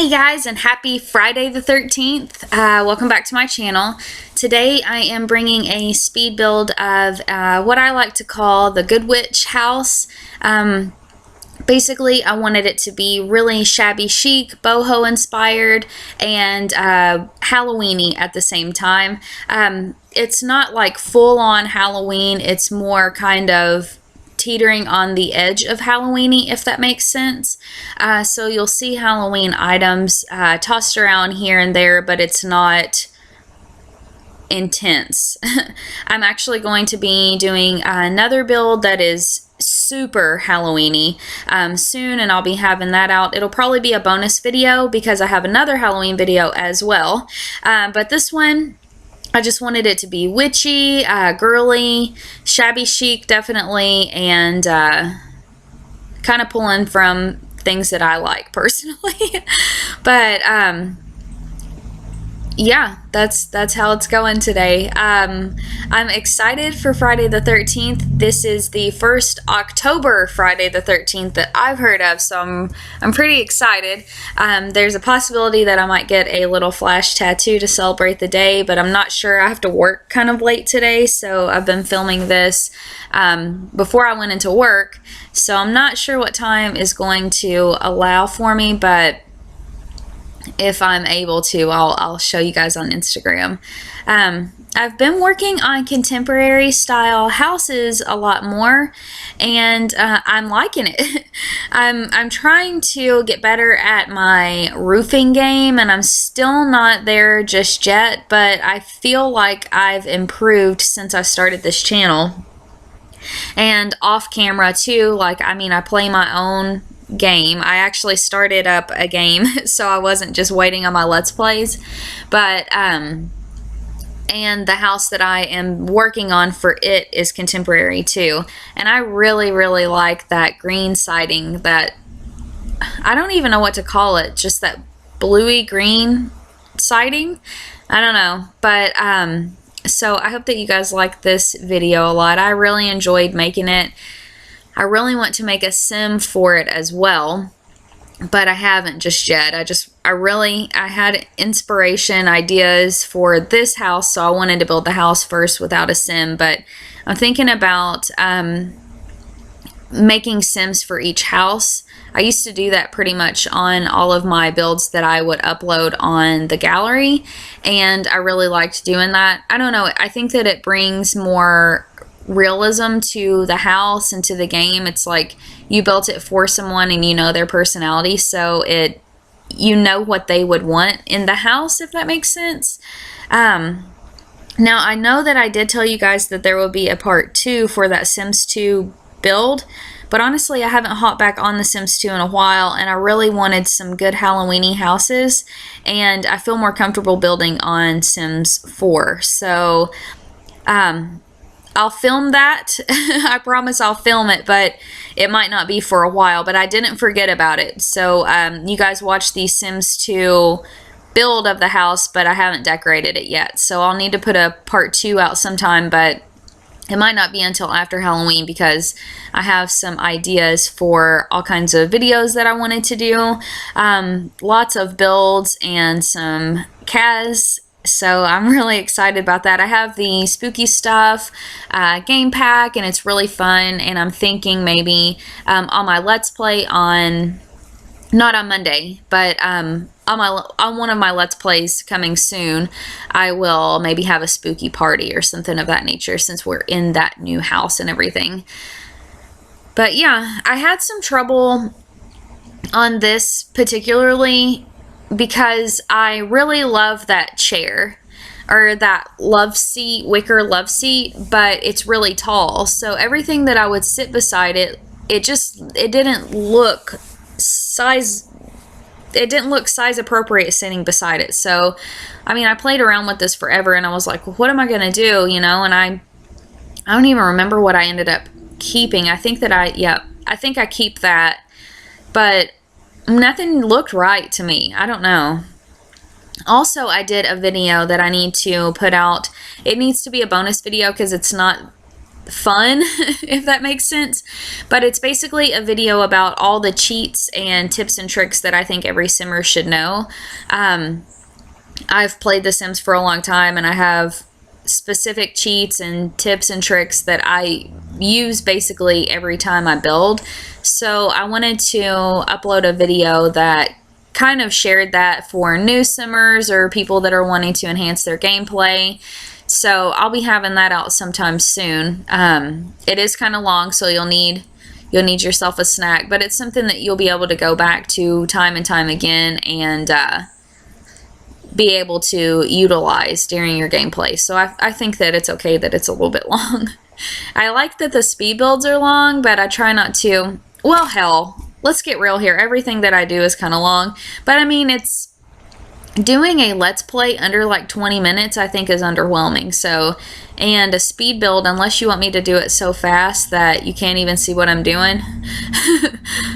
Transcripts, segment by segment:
Hey guys, and happy Friday the 13th. Welcome back to my channel. Today I am bringing a speed build of what I like to call the Good Witch house. Basically, I wanted it to be really shabby chic, boho inspired, and Halloween-y at the same time. It's not like full-on Halloween, it's more kind of teetering on the edge of Halloween-y, if that makes sense. So you'll see Halloween items tossed around here and there, but it's not intense. I'm actually going to be doing another build that is super Halloween-y soon, and I'll be having that out. It'll probably be a bonus video because I have another Halloween video as well. But this one, I just wanted it to be witchy, girly, shabby chic definitely, and kind of pulling from things that I like personally. But yeah, that's how it's going today. I'm excited for Friday the 13th. This is the first October Friday the 13th that I've heard of, so I'm pretty excited. There's a possibility that I might get a little flash tattoo to celebrate the day, but I'm not sure. I have to work kind of late today, so I've been filming this before I went into work, so I'm not sure what time is going to allow for me, but if I'm able to, I'll show you guys on Instagram. I've been working on contemporary style houses a lot more, and I'm liking it. I'm trying to get better at my roofing game, and I'm still not there just yet, but I feel like I've improved since I started this channel. And off camera too, like, I play my own game. I actually started up a game, so I wasn't just waiting on my Let's Plays, but and the house that I am working on for it is contemporary too, and I really like that green siding, that I don't even know what to call it, just that bluey green siding. I don't know, but so I hope that you guys like this video a lot. I really enjoyed making it. I really want to make a sim for it as well, but I haven't just yet. I had inspiration ideas for this house, so I wanted to build the house first without a sim, but I'm thinking about making sims for each house. I used to do that pretty much on all of my builds that I would upload on the gallery, and I really liked doing that. I don't know, I think that it brings more realism to the house and to the game. It's like you built it for someone and you know their personality, so you know what they would want in the house, if that makes sense. Now I know that I did tell you guys that there will be a part 2 for that Sims 2 build, but honestly I haven't hopped back on the Sims 2 in a while, and I really wanted some good Halloween-y houses, and I feel more comfortable building on Sims 4. So I'll film that. I promise I'll film it, but it might not be for a while, but I didn't forget about it. So you guys watch the Sims 2 build of the house, but I haven't decorated it yet. So I'll need to put a part 2 out sometime, but it might not be until after Halloween because I have some ideas for all kinds of videos that I wanted to do. Lots of builds and some CAS. So I'm really excited about that. I have the spooky stuff game pack, and it's really fun, and I'm thinking maybe on my Let's Play on, not on Monday, but on one of my Let's Plays coming soon, I will maybe have a spooky party or something of that nature, since we're in that new house and everything. But yeah, I had some trouble on this particularly because I really love that chair, or that love seat, wicker love seat, but it's really tall, so everything that I would sit beside it, it didn't look size appropriate sitting beside it. So I played around with this forever, and I was like, well, what am I gonna do, you know? And I don't even remember what I ended up keeping. I think I keep that, but nothing looked right to me. I don't know. Also, I did a video that I need to put out. It needs to be a bonus video because it's not fun, if that makes sense. But it's basically a video about all the cheats and tips and tricks that I think every simmer should know. I've played The Sims for a long time, and I have specific cheats and tips and tricks that I use basically every time I build. So I wanted to upload a video that kind of shared that for new simmers or people that are wanting to enhance their gameplay. So I'll be having that out sometime soon. It is kind of long, so you'll need yourself a snack, but it's something that you'll be able to go back to time and time again and be able to utilize during your gameplay. So I think that it's okay that it's a little bit long. I like that the speed builds are long, but I try not to. Well, hell, let's get real here. Everything that I do is kind of long, but I mean, it's doing a let's play under like 20 minutes I think is underwhelming. So, and a speed build, unless you want me to do it so fast that you can't even see what I'm doing,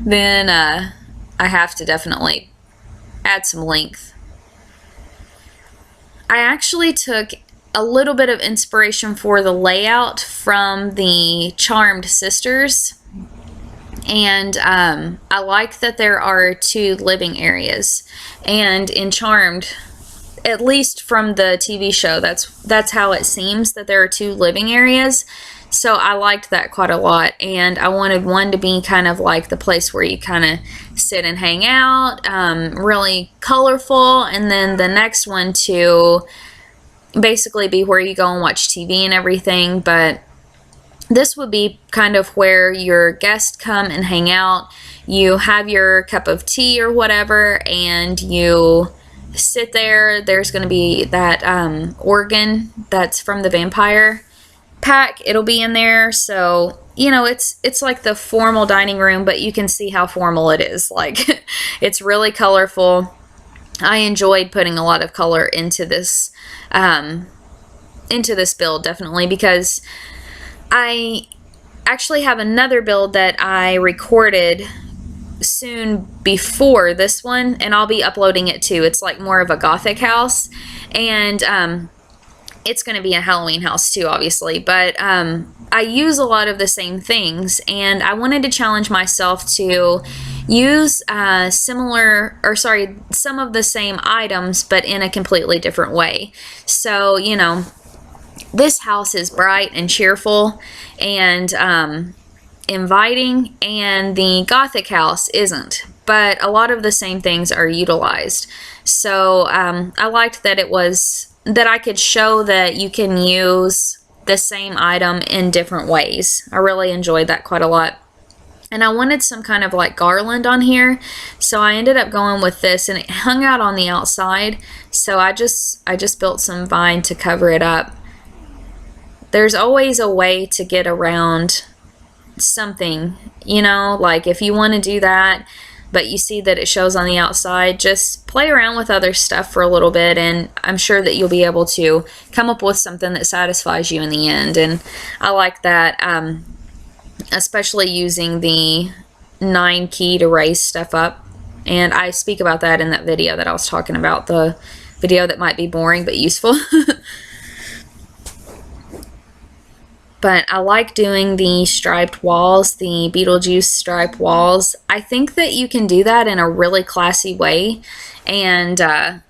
then I have to definitely add some length. I actually took a little bit of inspiration for the layout from the Charmed Sisters, and I like that there are 2 living areas. And in Charmed, at least from the TV show, that's how it seems, that there are 2 living areas. So I liked that quite a lot, and I wanted one to be kind of like the place where you kind of sit and hang out, really colorful, and then the next one to basically be where you go and watch TV and everything. But this would be kind of where your guests come and hang out. You have your cup of tea or whatever, and you sit there. There's going to be that organ that's from the vampire pack. It'll be in there. So, you know, it's like the formal dining room, but you can see how formal it is. Like, it's really colorful. I enjoyed putting a lot of color into this build, definitely, because I actually have another build that I recorded soon before this one, and I'll be uploading it too. It's like more of a gothic house, and it's going to be a Halloween house too, obviously, but I use a lot of the same things, and I wanted to challenge myself to use some of the same items, but in a completely different way. So, you know, this house is bright and cheerful and inviting, and the gothic house isn't, but a lot of the same things are utilized. So I liked that that I could show that you can use the same item in different ways. I really enjoyed that quite a lot. And I wanted some kind of like garland on here, so I ended up going with this, and it hung out on the outside, so I just built some vine to cover it up. There's always a way to get around something, you know, like if you want to do that, but you see that it shows on the outside, just play around with other stuff for a little bit, and I'm sure that you'll be able to come up with something that satisfies you in the end. And I like that, especially using the 9 key to raise stuff up, and I speak about that in that video that I was talking about, the video that might be boring but useful. But I like doing the striped walls, the Beetlejuice striped walls. I think that you can do that in a really classy way, and I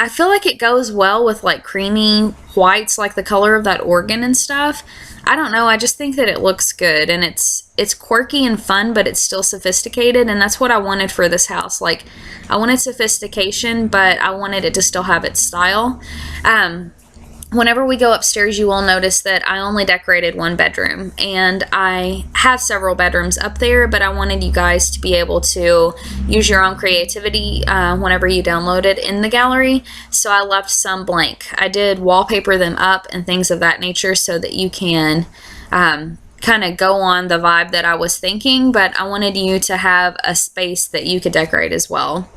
feel like it goes well with like creamy whites, like the color of that organ and stuff. I don't know, I just think that it looks good, and it's quirky and fun, but it's still sophisticated, and that's what I wanted for this house. Like, I wanted sophistication, but I wanted it to still have its style. Whenever we go upstairs, you will notice that I only decorated 1 bedroom, and I have several bedrooms up there, but I wanted you guys to be able to use your own creativity whenever you download it in the gallery, so I left some blank. I did wallpaper them up and things of that nature so that you can kind of go on the vibe that I was thinking, but I wanted you to have a space that you could decorate as well.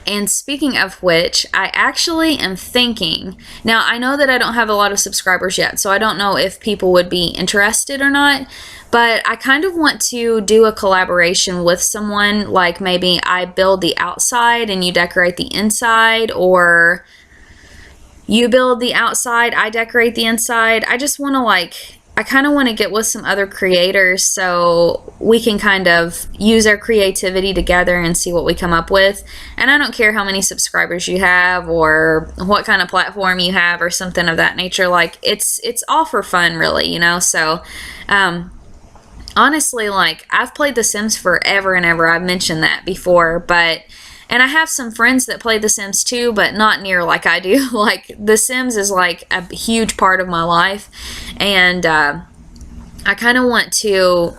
And speaking of which, I actually am thinking, now I know that I don't have a lot of subscribers yet, so I don't know if people would be interested or not, but I kind of want to do a collaboration with someone, like maybe I build the outside and you decorate the inside, or you build the outside, I decorate the inside. I just want to I kind of want to get with some other creators so we can kind of use our creativity together and see what we come up with. And I don't care how many subscribers you have or what kind of platform you have or something of that nature. Like, it's all for fun, really, you know? So, honestly, like, I've played The Sims forever and ever. I've mentioned that before, and I have some friends that play The Sims too, but not near like I do. Like, The Sims is like a huge part of my life, and I kind of want to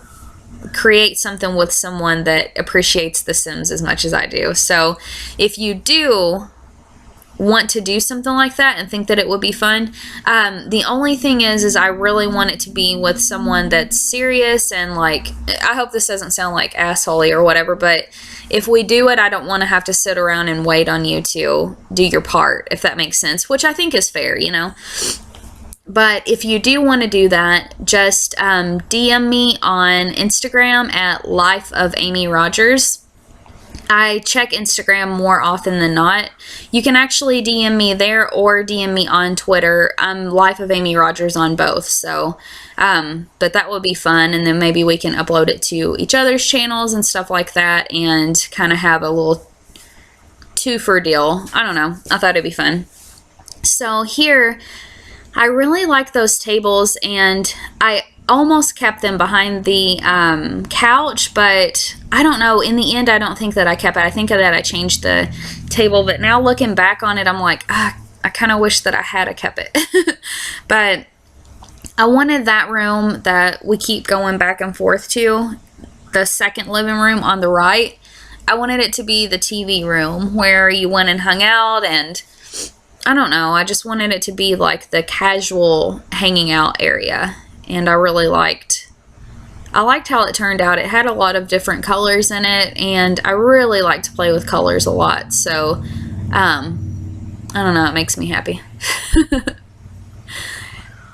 create something with someone that appreciates The Sims as much as I do. So if you do want to do something like that and think that it would be fun, the only thing is I really want it to be with someone that's serious, and like, I hope this doesn't sound like assholey or whatever, but if we do it, I don't want to have to sit around and wait on you to do your part, if that makes sense, which I think is fair, you know. But if you do want to do that, just DM me on Instagram at Life of Amy Rogers. I check Instagram more often than not. You can actually DM me there or DM me on Twitter. I'm Life of Amy Rogers on both. So, but that would be fun. And then maybe we can upload it to each other's channels and stuff like that and kind of have a little two-for deal. I don't know. I thought it'd be fun. So here, I really like those tables, and I almost kept them behind the couch, but I don't know. In the end, I don't think that I kept it. I think that I changed the table, but now looking back on it, I'm like, I kind of wish that I had kept it. But I wanted that room that we keep going back and forth to, the second living room on the right. I wanted it to be the TV room where you went and hung out, and I don't know. I just wanted it to be like the casual hanging out area. And I really liked how it turned out. It had a lot of different colors in it, and I really like to play with colors a lot. So, I don't know, it makes me happy.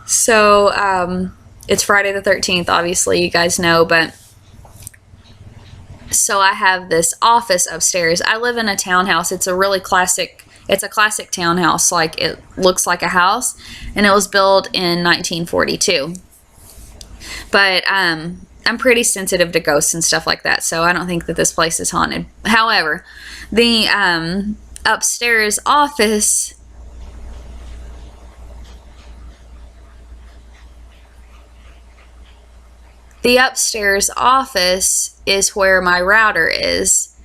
So, it's Friday the 13th, obviously, you guys know, but so I have this office upstairs. I live in a townhouse. It's a classic townhouse. Like, it looks like a house, and it was built in 1942. But I'm pretty sensitive to ghosts and stuff like that, so I don't think that this place is haunted. However, the upstairs office, is where my router is,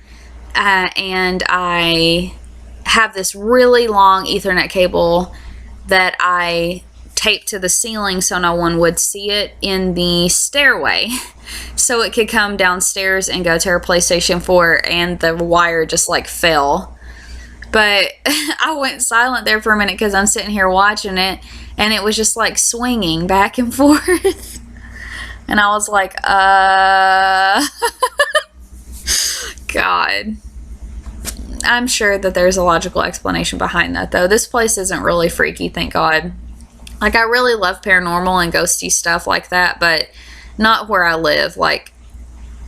and I have this really long Ethernet cable that I taped to the ceiling so no one would see it in the stairway, so it could come downstairs and go to our PlayStation 4, and the wire just like fell. But I went silent there for a minute because I'm sitting here watching it, and it was just like swinging back and forth. And I was like, God. I'm sure that there's a logical explanation behind that, though. This place isn't really freaky, thank God. Like, I really love paranormal and ghosty stuff like that, but not where I live. Like,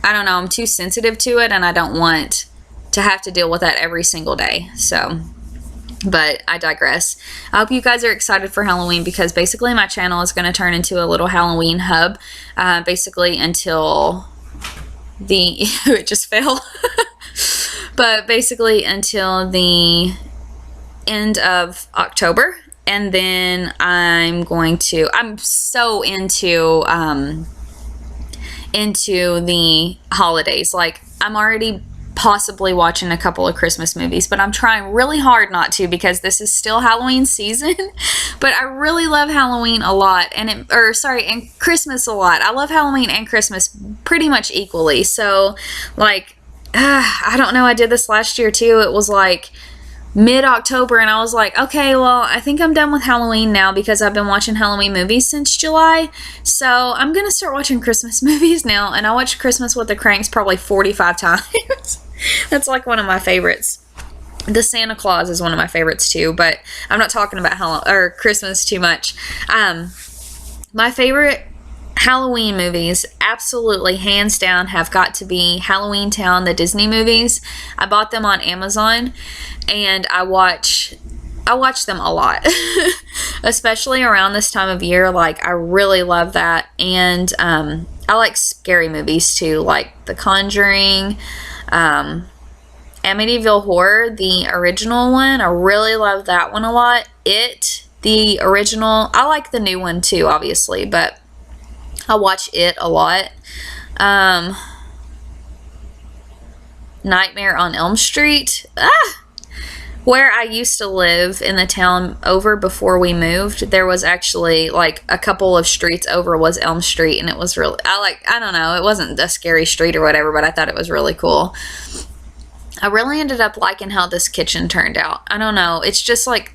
I don't know, I'm too sensitive to it, and I don't want to have to deal with that every single day. So, but I digress. I hope you guys are excited for Halloween, because basically my channel is going to turn into a little Halloween hub, basically until it just fell. But basically until the end of October. And then I'm so into the holidays. Like, I'm already possibly watching a couple of Christmas movies, but I'm trying really hard not to, because this is still Halloween season. But I really love Halloween a lot, and Christmas a lot. I love Halloween and Christmas pretty much equally. So, like, I don't know, I did this last year too. It was like mid-October, and I was like, okay, well, I think I'm done with Halloween now, because I've been watching Halloween movies since July, so I'm gonna start watching Christmas movies now. And I watched Christmas with the Cranks probably 45 times. That's like one of my favorites. The Santa Claus is one of my favorites too, but I'm not talking about Christmas too much. My favorite Halloween movies, absolutely hands down, have got to be Halloween Town, the Disney movies. I bought them on Amazon, and I watch I watch them a lot, especially around this time of year. Like, I really love that. And I like scary movies too, like The Conjuring, Amityville Horror, the original one. I really love that one a lot. It, the original. I like the new one too, obviously, but I watch it a lot. Nightmare on Elm Street. Where I used to live in the town over before we moved, there was actually like a couple of streets over was Elm Street, and it was really, I don't know, it wasn't a scary street or whatever, but I thought it was really cool. I really ended up liking how this kitchen turned out. I don't know, it's just like,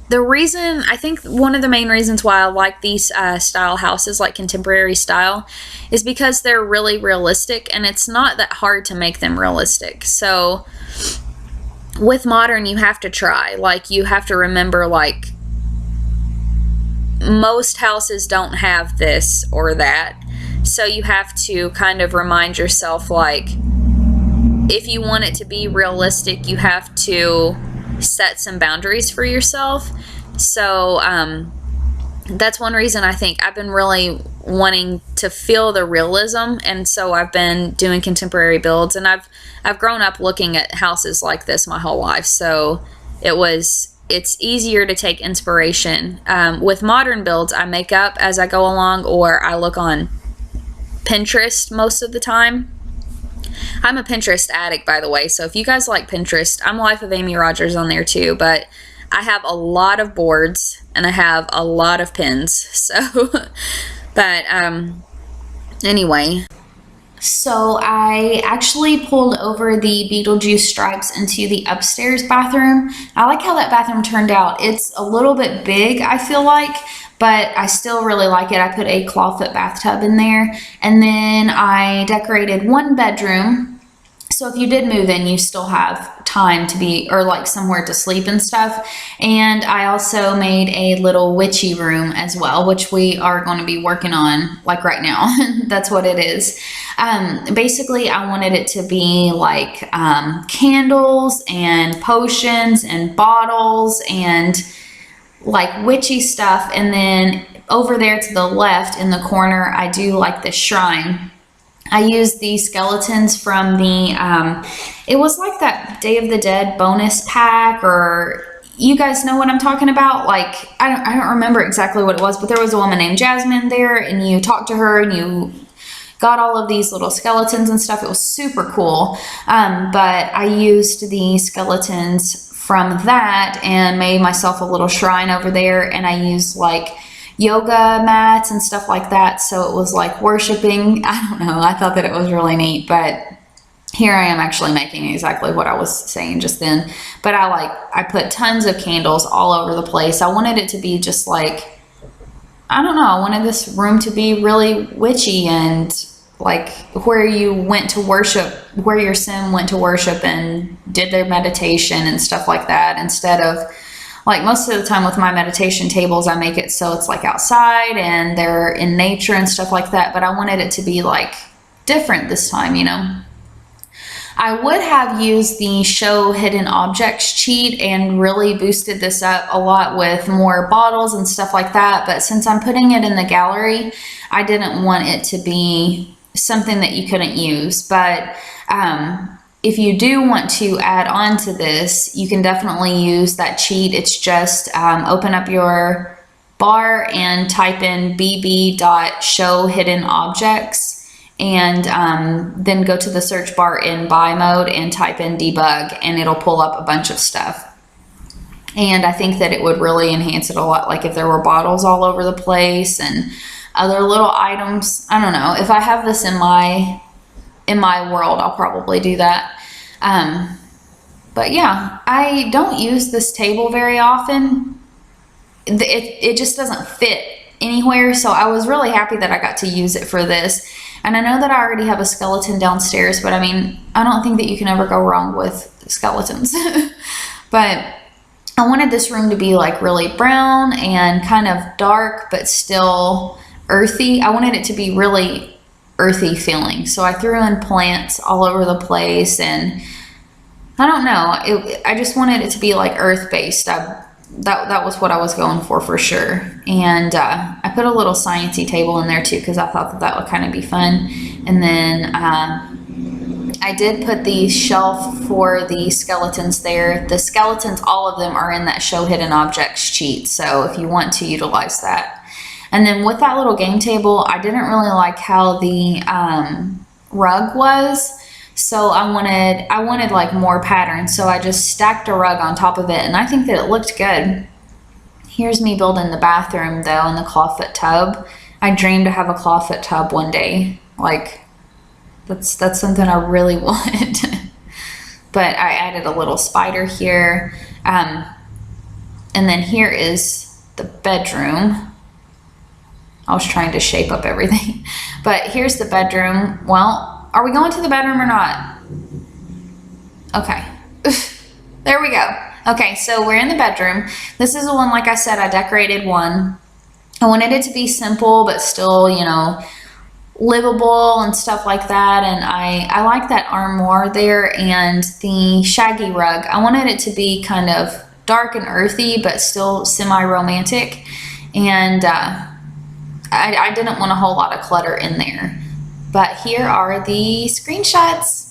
the reason, I think one of the main reasons why I like these style houses, like contemporary style, is because they're really realistic, and it's not that hard to make them realistic. So with modern, you have to try. Like, you have to remember, like, most houses don't have this or that. So you have to kind of remind yourself, like, if you want it to be realistic, you have to set some boundaries for yourself. So that's one reason I think I've been really wanting to feel the realism, and so I've been doing contemporary builds, and I've grown up looking at houses like this my whole life, so it's easier to take inspiration. With modern builds, I make up as I go along, or I look on Pinterest most of the time. I'm a Pinterest addict, by the way, so if you guys like Pinterest, I'm Life of Amy Rogers on there too, but I have a lot of boards and I have a lot of pins, so but anyway, so I actually pulled over the Beetlejuice stripes into the upstairs bathroom. I like how that bathroom turned out. It's a little bit big, I feel like, but I still really like it. I put a clawfoot bathtub in there, and then I decorated one bedroom. So if you did move in, you still have time to be, or like somewhere to sleep and stuff. And I also made a little witchy room as well, which we are going to be working on like right now. That's what it is. Basically, I wanted it to be like candles and potions and bottles and like witchy stuff. And then over there to the left in the corner, I do like the shrine. I used the skeletons from the, it was like that Day of the Dead bonus pack, or you guys know what I'm talking about. Like, I don't remember exactly what it was, but there was a woman named Jasmine there, and you talked to her and you got all of these little skeletons and stuff. It was super cool. But I used the skeletons from that and made myself a little shrine over there, and I used like yoga mats and stuff like that, so it was like worshiping. I don't know, I thought that it was really neat, but here I am actually making exactly what I was saying just then. But I put tons of candles all over the place. I wanted it to be just like, I don't know, I wanted this room to be really witchy and like where you went to worship, where your sim went to worship and did their meditation and stuff like that, instead of like most of the time with my meditation tables, I make it so it's like outside and they're in nature and stuff like that. But I wanted it to be like different this time, you know. I would have used the show hidden objects cheat and really boosted this up a lot with more bottles and stuff like that. But since I'm putting it in the gallery, I didn't want it to be something that you couldn't use. But if you do want to add on to this, you can definitely use that cheat. It's just open up your bar and type in bb.showhiddenobjects, and then go to the search bar in buy mode and type in debug, and it'll pull up a bunch of stuff. And I think that it would really enhance it a lot, like if there were bottles all over the place and other little items. I don't know, if I have this in my world, I'll probably do that. But yeah, I don't use this table very often. It just doesn't fit anywhere, so I was really happy that I got to use it for this. And I know that I already have a skeleton downstairs, but I mean, I don't think that you can ever go wrong with skeletons. But I wanted this room to be like really brown and kind of dark, but still earthy. I wanted it to be really earthy feeling. So I threw in plants all over the place, and I don't know, I just wanted it to be like earth-based. I that was what I was going for sure. And I put a little sciencey table in there too because I thought that would kind of be fun. And then I did put the shelf for the skeletons there. The skeletons, all of them are in that show hidden objects sheet, so if you want to utilize that. And then with that little game table, I didn't really like how the rug was. So I wanted like more pattern. So I just stacked a rug on top of it, and I think that it looked good. Here's me building the bathroom though in the clawfoot tub. I dreamed to have a clawfoot tub one day. Like that's something I really want. But I added a little spider here. And then here is the bedroom. I was trying to shape up everything. But here's the bedroom. Well, are we going to the bedroom or not? Okay. There we go. Okay, so we're in the bedroom. This is the one, like I said, I decorated one. I wanted it to be simple, but still, you know, livable and stuff like that. And I like that armoire there and the shaggy rug. I wanted it to be kind of dark and earthy, but still semi-romantic. And I didn't want a whole lot of clutter in there. But here are the screenshots.